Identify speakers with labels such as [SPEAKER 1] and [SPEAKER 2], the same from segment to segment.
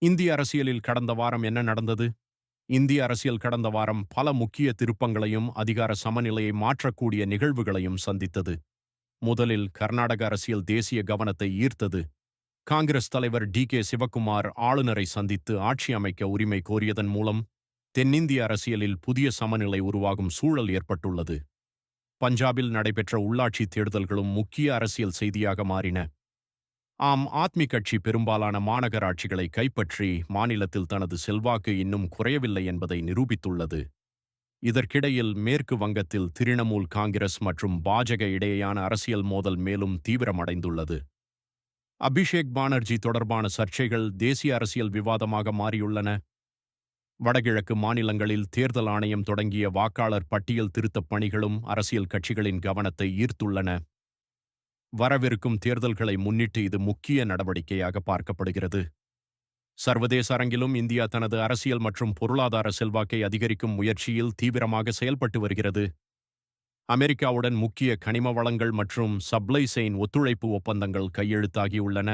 [SPEAKER 1] இந்திய அரசியலில் கடந்த வாரம் என்ன நடந்தது? இந்திய அரசியல் கடந்த வாரம் பல முக்கிய திருப்பங்களையும் அதிகார சமநிலையை மாற்றக்கூடிய நிகழ்வுகளையும் சந்தித்தது. முதலில் கர்நாடக அரசியல் தேசிய கவனத்தை ஈர்த்தது. காங்கிரஸ் தலைவர் டி.கே. சிவக்குமார் ஆளுநரை சந்தித்து ஆட்சி அமைக்க உரிமை கோரியதன் மூலம் தென்னிந்திய அரசியலில் புதிய சமநிலை உருவாகும் சூழல் ஏற்பட்டுள்ளது. பஞ்சாபில் நடைபெற்ற உள்ளாட்சி தேர்தல்களும் முக்கிய அரசியல் செய்தியாக மாறின. ஆம் ஆத்மி கட்சி பெரும்பாலான மாநகராட்சிகளை கைப்பற்றி மாநிலத்தில் தனது செல்வாக்கு இன்னும் குறையவில்லை என்பதை நிரூபித்துள்ளது. இதற்கிடையில் மேற்கு வங்கத்தில் திரிணமூல் காங்கிரஸ் மற்றும் பாஜக இடையேயான அரசியல் மோதல் மேலும் தீவிரமடைந்துள்ளது. அபிஷேக் பானர்ஜி தொடர்பான சர்ச்சைகள் தேசிய அரசியல் விவாதமாக மாறியுள்ளன. வடகிழக்கு மாநிலங்களில் தேர்தல் ஆணையம் தொடங்கிய வாக்காளர் பட்டியல் திருத்தப் பணிகளும் அரசியல் கட்சிகளின் கவனத்தை ஈர்த்துள்ளன. வரவிருக்கும் தேர்தல்களை முன்னிட்டு இது முக்கிய நடவடிக்கையாக பார்க்கப்படுகிறது. சர்வதேச அரங்கிலும் இந்தியா தனது அரசியல் மற்றும் பொருளாதார செல்வாக்கை அதிகரிக்கும் முயற்சியில் தீவிரமாக செயல்பட்டு வருகிறது. அமெரிக்காவுடன் முக்கிய கனிம வளங்கள் மற்றும் சப்ளை செயின் ஒத்துழைப்பு ஒப்பந்தங்கள் கையெழுத்தாகியுள்ளன.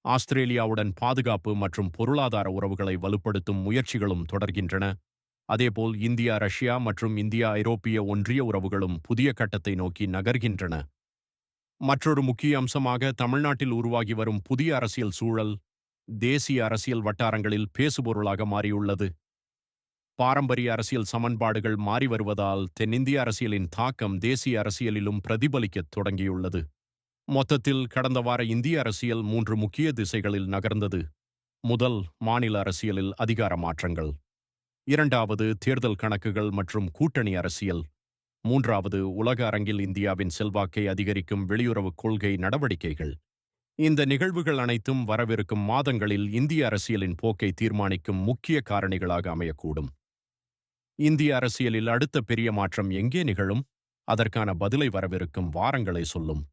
[SPEAKER 1] ஆஸ்திரேலியாவுடன் பாதுகாப்பு மற்றும் பொருளாதார உறவுகளை வலுப்படுத்தும் முயற்சிகளும் தொடர்கின்றன. அதேபோல் இந்தியா ரஷ்யா மற்றும் இந்தியா ஐரோப்பிய ஒன்றிய உறவுகளும் புதிய கட்டத்தை நோக்கி நகர்கின்றன. மற்றொரு முக்கிய அம்சமாக தமிழ்நாட்டில் உருவாகி வரும் புதிய அரசியல் சூழல் தேசிய அரசியல் வட்டாரங்களில் பேசுபொருளாக மாறியுள்ளது. பாரம்பரிய அரசியல் சமன்பாடுகள் மாறி வருவதால் தென்னிந்திய அரசியலின் தாக்கம் தேசிய அரசியலிலும் பிரதிபலிக்கத் தொடங்கியுள்ளது. மொத்தத்தில் கடந்த வார இந்திய அரசியல் 3 முக்கிய திசைகளில் நகர்ந்தது. முதல், மாநில அரசியலில் அதிகார மாற்றங்கள். இரண்டாவது, தேர்தல் கணக்குகள் மற்றும் கூட்டணி அரசியல். மூன்றாவது, உலக அரங்கில் இந்தியாவின் செல்வாக்கை அதிகரிக்கும் வெளியுறவு கொள்கை நடவடிக்கைகள். இந்த நிகழ்வுகள் அனைத்தும் வரவிருக்கும் மாதங்களில் இந்திய அரசியலின் போக்கை தீர்மானிக்கும் முக்கிய காரணிகளாக அமையக்கூடும். இந்திய அரசியலில் அடுத்த பெரிய மாற்றம் எங்கே நிகழும்? அதற்கான பதிலை வரவிருக்கும் வாரங்களே சொல்லும்.